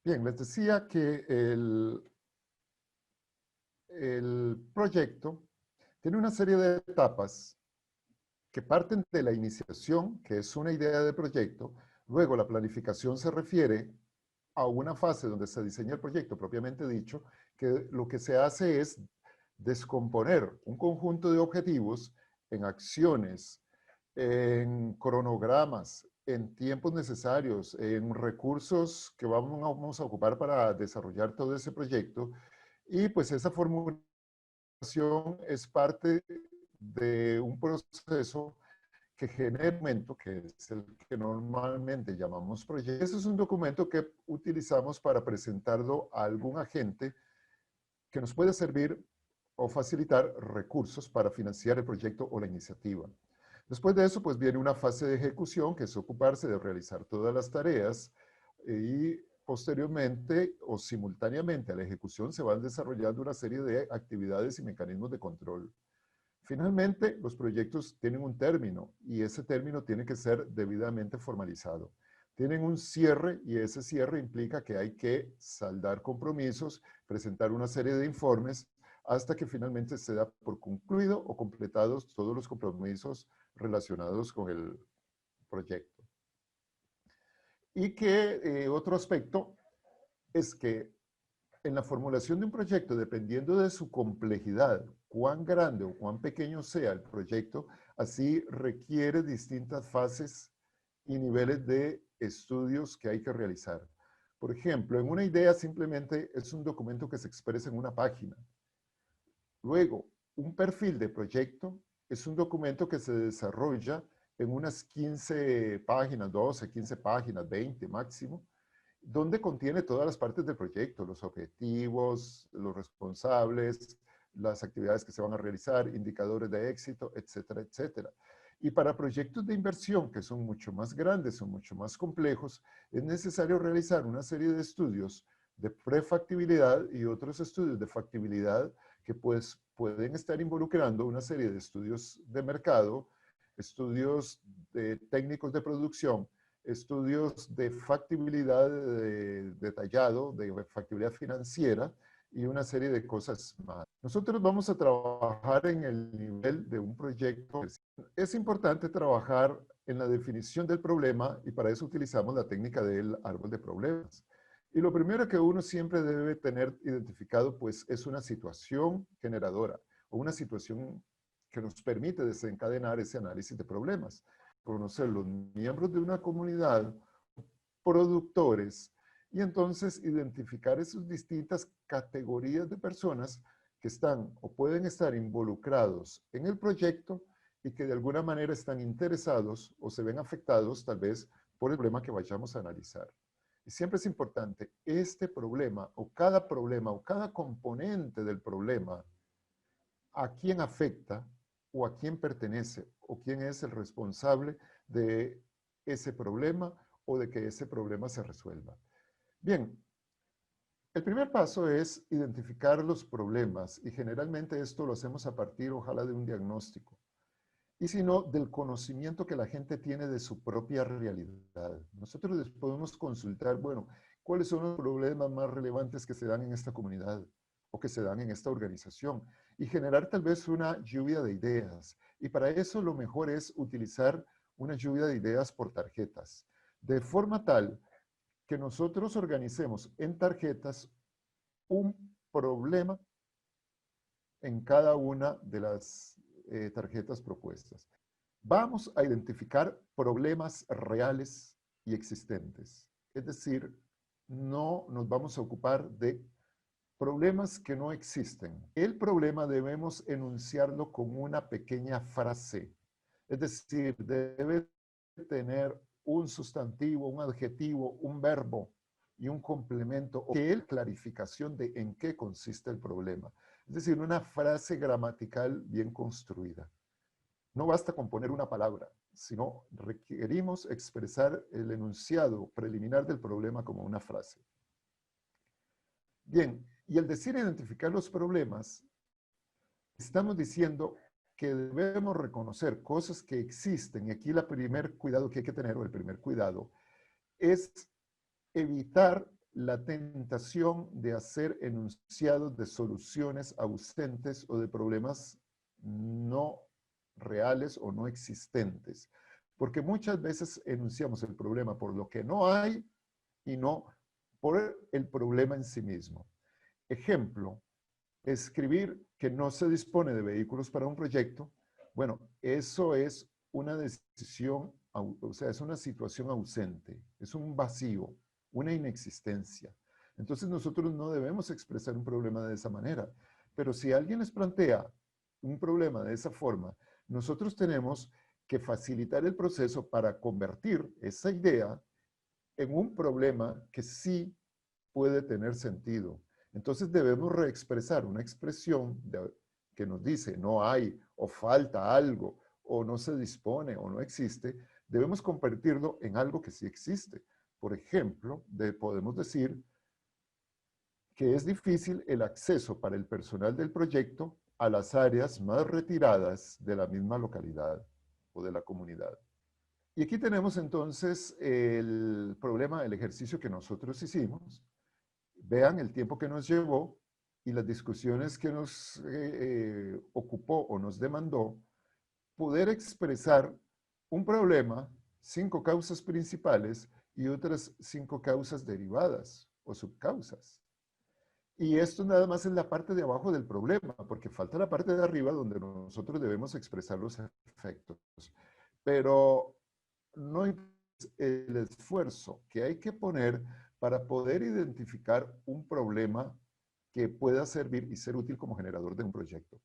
Bien, les decía que el proyecto tiene una serie de etapas que parten de la iniciación, que es una idea de proyecto. Luego la planificación se refiere a una fase donde se diseña el proyecto propiamente dicho, que lo que se hace es descomponer un conjunto de objetivos en acciones, en cronogramas, en tiempos necesarios, en recursos que vamos a ocupar para desarrollar todo ese proyecto. Y pues esa formulación es parte de un proceso que genera un documento, que es el que normalmente llamamos proyecto. Ese es un documento que utilizamos para presentarlo a algún agente que nos puede servir o facilitar recursos para financiar el proyecto o la iniciativa. Después de eso, pues viene una fase de ejecución, que es ocuparse de realizar todas las tareas y posteriormente o simultáneamente a la ejecución se van desarrollando una serie de actividades y mecanismos de control. Finalmente, los proyectos tienen un término y ese término tiene que ser debidamente formalizado. Tienen un cierre y ese cierre implica que hay que saldar compromisos, presentar una serie de informes hasta que finalmente se da por concluido o completados todos los compromisos relacionados con el proyecto. Y que otro aspecto es que en la formulación de un proyecto, dependiendo de su complejidad, cuán grande o cuán pequeño sea el proyecto, así requiere distintas fases y niveles de estudios que hay que realizar. Por ejemplo, en una idea simplemente es un documento que se expresa en una página. Luego, un perfil de proyecto es un documento que se desarrolla en unas 15 páginas, 12, 15 páginas, 20 máximo, donde contiene todas las partes del proyecto, los objetivos, los responsables, las actividades que se van a realizar, indicadores de éxito, etcétera, etcétera. Y para proyectos de inversión que son mucho más grandes, son mucho más complejos, es necesario realizar una serie de estudios de prefactibilidad y otros estudios de factibilidad que pues pueden estar involucrando una serie de estudios de mercado, estudios de técnicos de producción, estudios de factibilidad detallado, de factibilidad financiera y una serie de cosas más. Nosotros vamos a trabajar en el nivel de un proyecto. Es importante trabajar en la definición del problema y para eso utilizamos la técnica del árbol de problemas. Y lo primero que uno siempre debe tener identificado pues es una situación generadora o una situación que nos permite desencadenar ese análisis de problemas. Conocer los miembros de una comunidad, productores, y entonces identificar esas distintas categorías de personas que están o pueden estar involucrados en el proyecto y que de alguna manera están interesados o se ven afectados tal vez por el problema que vayamos a analizar. Y siempre es importante, este problema o cada componente del problema, a quién afecta o a quién pertenece o quién es el responsable de ese problema o de que ese problema se resuelva. Bien, el primer paso es identificar los problemas y generalmente esto lo hacemos a partir, ojalá, de un diagnóstico y si no, del conocimiento que la gente tiene de su propia realidad. Nosotros les podemos consultar, bueno, ¿cuáles son los problemas más relevantes que se dan en esta comunidad o que se dan en esta organización? Y generar tal vez una lluvia de ideas. Y para eso lo mejor es utilizar una lluvia de ideas por tarjetas, de forma tal que nosotros organicemos en tarjetas un problema en cada una de las tarjetas propuestas. Vamos a identificar problemas reales y existentes. Es decir, no nos vamos a ocupar de problemas que no existen. El problema debemos enunciarlo con una pequeña frase. Es decir, debe tener un sustantivo, un adjetivo, un verbo y un complemento, que es clarificación de en qué consiste el problema. Es decir, una frase gramatical bien construida. No basta con poner una palabra, sino requerimos expresar el enunciado preliminar del problema como una frase. Bien, y al decir identificar los problemas, estamos diciendo que debemos reconocer cosas que existen. Y aquí el primer cuidado que hay que tener, o el primer cuidado, es evitar la tentación de hacer enunciados de soluciones ausentes o de problemas no reales o no existentes. Porque muchas veces enunciamos el problema por lo que no hay y no por el problema en sí mismo. Ejemplo, escribir que no se dispone de vehículos para un proyecto. Bueno, eso es una decisión, o sea, es una situación ausente, es un vacío, una inexistencia. Entonces nosotros no debemos expresar un problema de esa manera. Pero si alguien les plantea un problema de esa forma, nosotros tenemos que facilitar el proceso para convertir esa idea en un problema que sí puede tener sentido. Entonces debemos reexpresar una expresión que nos dice no hay o falta algo o no se dispone o no existe, debemos convertirlo en algo que sí existe. Por ejemplo, podemos decir que es difícil el acceso para el personal del proyecto a las áreas más retiradas de la misma localidad o de la comunidad. Y aquí tenemos entonces el problema del ejercicio que nosotros hicimos. Vean el tiempo que nos llevó y las discusiones que nos ocupó o nos demandó poder expresar un problema, 5 causas principales y otras 5 causas derivadas o subcausas. Y esto nada más es la parte de abajo del problema, porque falta la parte de arriba donde nosotros debemos expresar los efectos. Pero no es el esfuerzo que hay que poner para poder identificar un problema que pueda servir y ser útil como generador de un proyecto.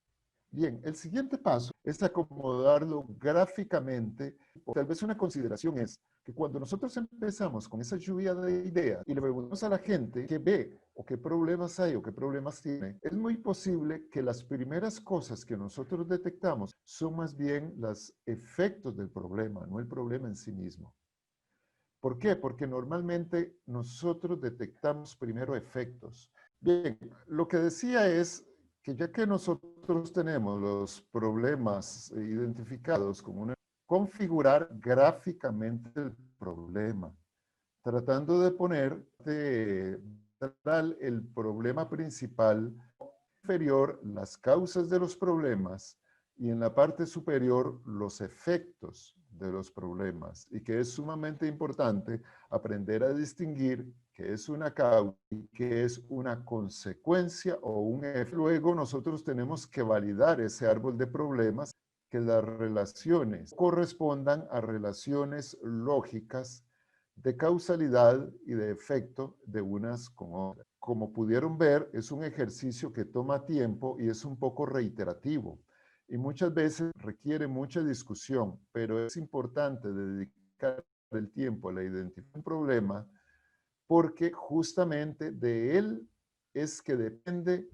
Bien, el siguiente paso es acomodarlo gráficamente. Tal vez una consideración es que cuando nosotros empezamos con esa lluvia de ideas y le preguntamos a la gente qué ve o qué problemas hay o qué problemas tiene, es muy posible que las primeras cosas que nosotros detectamos son más bien los efectos del problema, no el problema en sí mismo. ¿Por qué? Porque normalmente nosotros detectamos primero efectos. Bien, lo que decía es que ya que nosotros tenemos los problemas identificados como una, configurar gráficamente el problema, tratando de poner el problema principal inferior, las causas de los problemas, y en la parte superior los efectos de los problemas, y que es sumamente importante aprender a distinguir qué es una causa y qué es una consecuencia o un efecto. Luego nosotros tenemos que validar ese árbol de problemas, que las relaciones correspondan a relaciones lógicas de causalidad y de efecto de unas con otras. Como pudieron ver, es un ejercicio que toma tiempo y es un poco reiterativo. Y muchas veces requiere mucha discusión, pero es importante dedicar el tiempo a la identificación de un problema porque justamente de él es que depende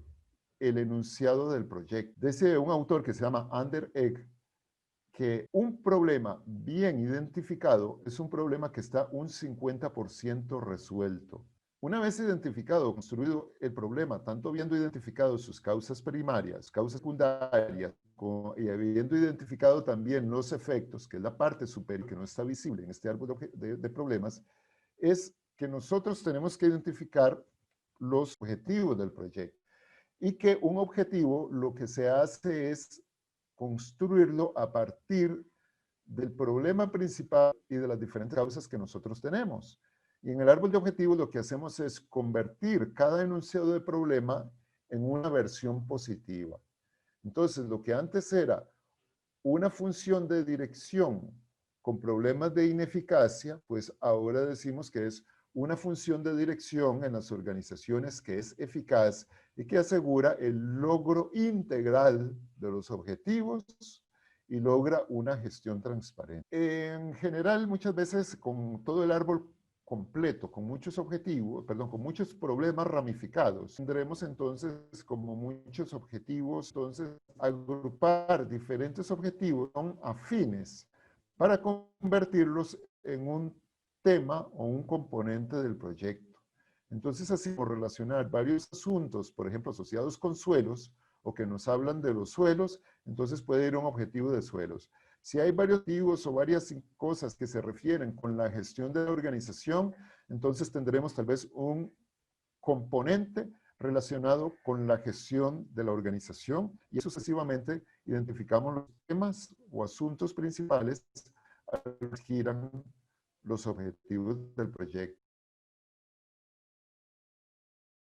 el enunciado del proyecto. Dice un autor que se llama Ander Egg que un problema bien identificado es un problema que está un 50% resuelto. Una vez identificado, construido el problema, tanto habiendo identificado sus causas primarias, causas secundarias, y habiendo identificado también los efectos, que es la parte superior que no está visible en este árbol de problemas, es que nosotros tenemos que identificar los objetivos del proyecto. Y que un objetivo lo que se hace es construirlo a partir del problema principal y de las diferentes causas que nosotros tenemos. Y en el árbol de objetivos lo que hacemos es convertir cada enunciado de problema en una versión positiva. Entonces, lo que antes era una función de dirección con problemas de ineficacia, pues ahora decimos que es una función de dirección en las organizaciones que es eficaz y que asegura el logro integral de los objetivos y logra una gestión transparente. En general, muchas veces con todo el árbol completo, con muchos objetivos, perdón, con muchos problemas ramificados, tendremos entonces como muchos objetivos, entonces agrupar diferentes objetivos son afines para convertirlos en un tema o un componente del proyecto. Entonces, así por relacionar varios asuntos, por ejemplo, asociados con suelos, o que nos hablan de los suelos, entonces puede ir a un objetivo de suelos. Si hay varios objetivos o varias cosas que se refieren con la gestión de la organización, entonces tendremos tal vez un componente relacionado con la gestión de la organización y sucesivamente identificamos los temas o asuntos principales a los que giran los objetivos del proyecto.